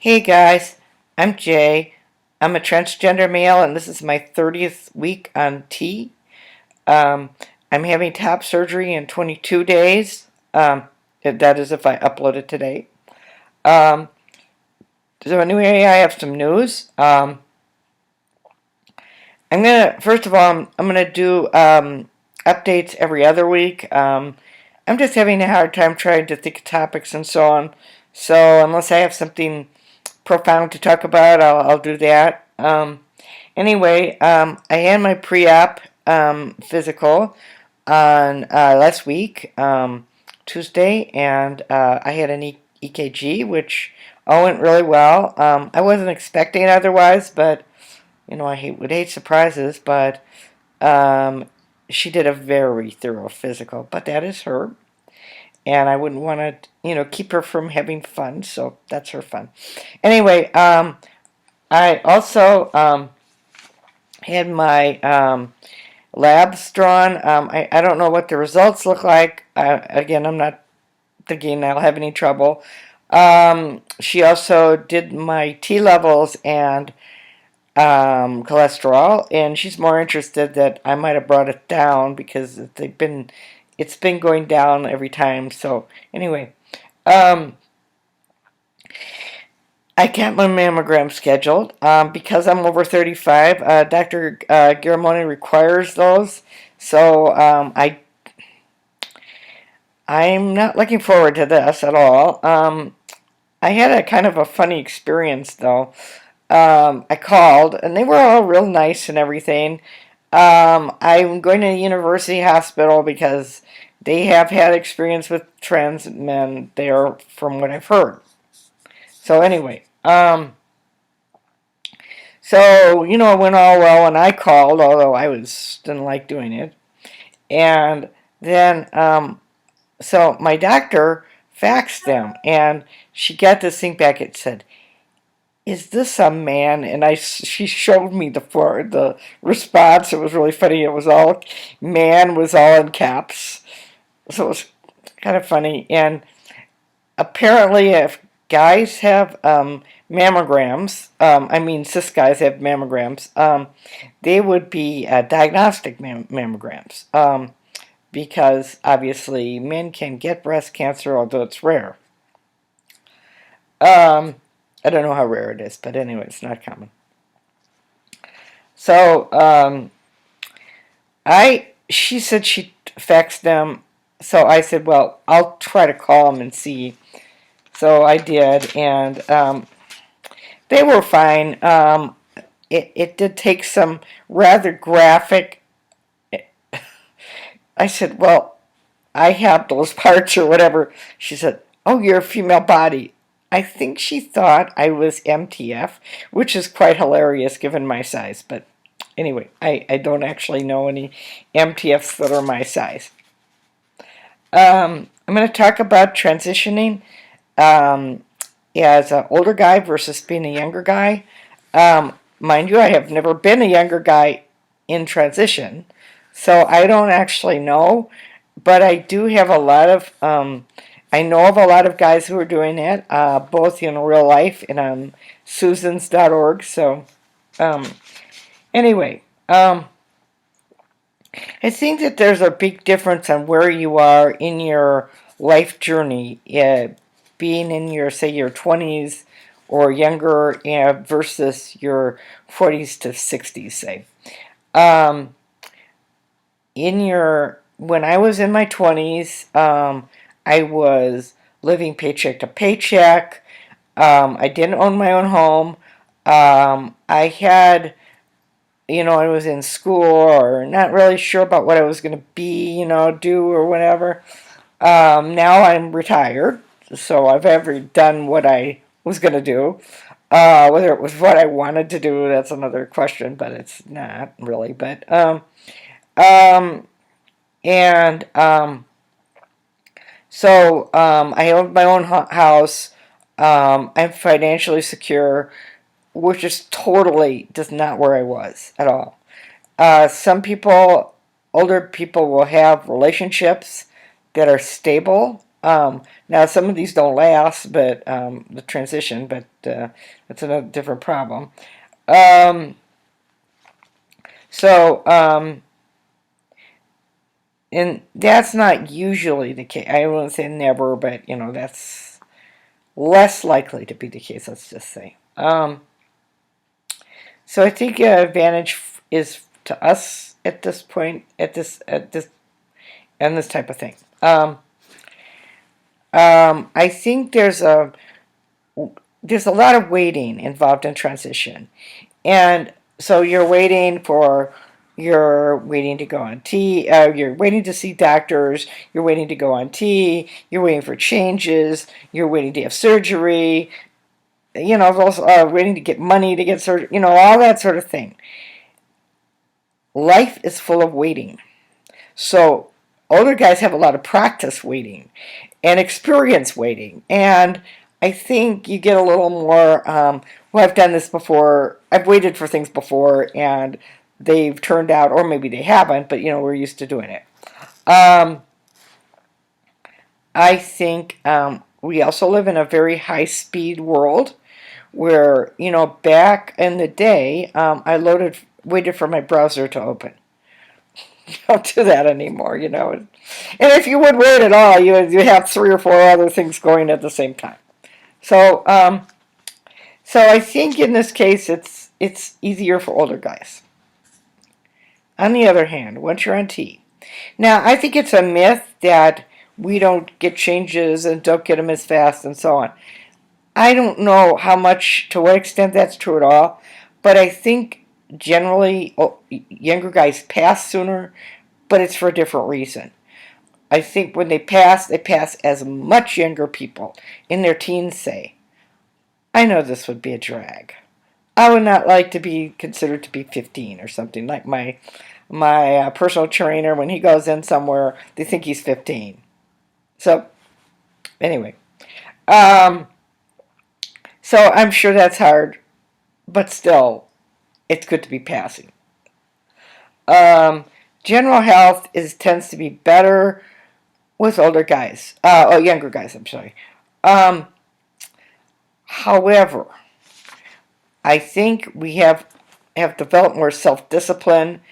Hey guys, I'm Jay. I'm a transgender male and this is my 30th week on T. Um, I'm having top surgery in 22 days. That is if I upload it today. Um, so anyway, I have some news. First of all, I'm gonna do updates every other week. I'm just having a hard time trying to think of topics and so on. So unless I have something profound to talk about, I'll do that. Anyway, I had my pre-op physical on last week, Tuesday, and I had an EKG, which all went really well. I wasn't expecting it otherwise, but would hate surprises, but um, she did a very thorough physical, but that is her, and I wouldn't want to, keep her from having fun, so that's her fun. Anyway, I also had my labs drawn. I don't know what the results look like. Again, I'm not thinking I'll have any trouble. She also did my T levels and cholesterol, and she's more interested that I might have brought it down because it's been going down every time. So anyway, um, I got my mammogram scheduled because I'm over 35. Dr. Garamoni requires those, so I'm not looking forward to this at all. I had a kind of a funny experience though. I called and they were all real nice and everything. I'm going to University Hospital because they have had experience with trans men there, from what I've heard. So anyway, it went all well, and I called, although didn't like doing it. And then, so my doctor faxed them, and she got this thing back. It said, "Is this a man?" And she showed me the response. It was really funny. It was all "man" was all in caps, so it was kind of funny. And apparently, if guys have mammograms, I mean cis guys have mammograms, they would be diagnostic mammograms, because obviously men can get breast cancer, although it's rare. I don't know how rare it is, but anyway, it's not common. So she said she faxed them, so I said, well, I'll try to call them and see. So I did, and they were fine. It did take some rather graphic. I said, well, I have those parts or whatever. She said, oh, you're a female body. I think she thought I was MTF, which is quite hilarious given my size. But anyway, I don't actually know any MTFs that are my size. I'm going to talk about transitioning as an older guy versus being a younger guy. Mind you, I have never been a younger guy in transition, so I don't actually know, but I do have a lot of, I know of a lot of guys who are doing it, both in real life and on susans.org. So anyway, I think that there's a big difference on where you are in your life journey, being in your, say, your 20s or younger, versus your 40s to 60s, say. Um, when I was in my 20s, I was living paycheck to paycheck. I didn't own my own home. I had, I was in school or not really sure about what I was going to be, do or whatever. Now I'm retired, so I've ever done what I was going to do. Whether it was what I wanted to do, that's another question, but it's not really. But um, and so I own my own house. I'm financially secure, which is totally just not where I was at all. Some people, older people, will have relationships that are stable. Now some of these don't last, but the transition, but that's another different problem. Um, so, and that's not usually the case. I won't say never, but that's less likely to be the case. Let's just say. So I think advantage is to us at this point, at this and this type of thing. I think there's a lot of waiting involved in transition, and so you're waiting to go on T. You're waiting to see doctors. You're waiting to go on T. You're waiting for changes. You're waiting to have surgery. Also waiting to get money to get surgery. All that sort of thing. Life is full of waiting. So older guys have a lot of practice waiting and experience waiting. And I think you get a little more, well, I've done this before. I've waited for things before and they've turned out, or maybe they haven't, but we're used to doing it. I think we also live in a very high speed world where, back in the day, I waited for my browser to open. You don't do that anymore, And if you would wait at all, you have 3 or 4 other things going at the same time. So I think in this case, it's easier for older guys. On the other hand, once you're on T, now I think it's a myth that we don't get changes and don't get them as fast and so on. I don't know to what extent that's true at all, but I think generally younger guys pass sooner, but it's for a different reason. I think when they pass as much younger people in their teens say, I know this would be a drag. I would not like to be considered to be 15 or something. Like my personal trainer, when he goes in somewhere, they think he's 15. So, anyway. So I'm sure that's hard, but still, it's good to be passing. General health tends to be better with older guys. Younger guys, I'm sorry. However, I think we have developed more self-discipline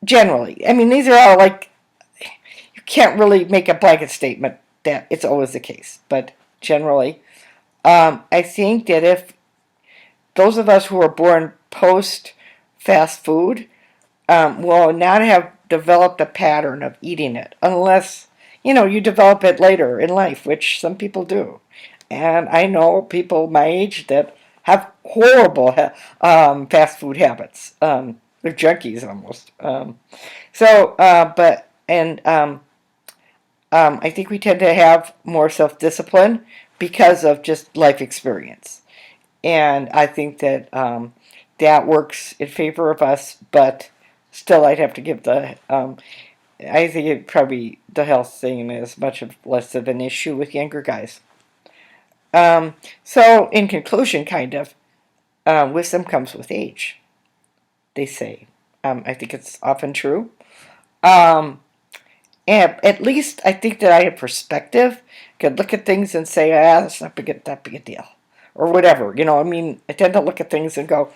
generally. I mean, these are all you can't really make a blanket statement that it's always the case, but generally, I think that if those of us who are born post fast food will not have developed a pattern of eating it unless you develop it later in life, which some people do. And I know people my age that have horrible fast food habits. They're junkies almost. I think we tend to have more self-discipline because of just life experience. And I think that that works in favor of us, but still I'd have to give I think the health thing is less of an issue with younger guys. So in conclusion, wisdom comes with age, they say. I think it's often true. And at least I think that I have perspective, could look at things and say, that's not that big a deal. Or whatever, I tend to look at things and go,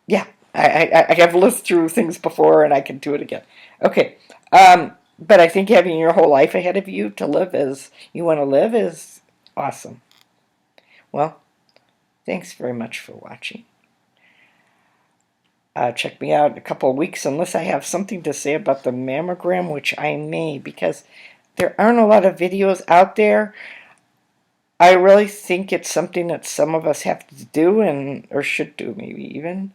yeah, I have lived through things before and I can do it again. Okay. But I think having your whole life ahead of you to live as you want to live is awesome. Well, thanks very much for watching. Check me out in a couple of weeks unless I have something to say about the mammogram, which I may, because there aren't a lot of videos out there. I really think it's something that some of us have to do or should do, maybe even.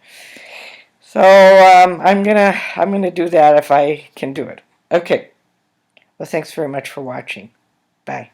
So I'm gonna do that if I can do it. Okay. Well, thanks very much for watching. Bye.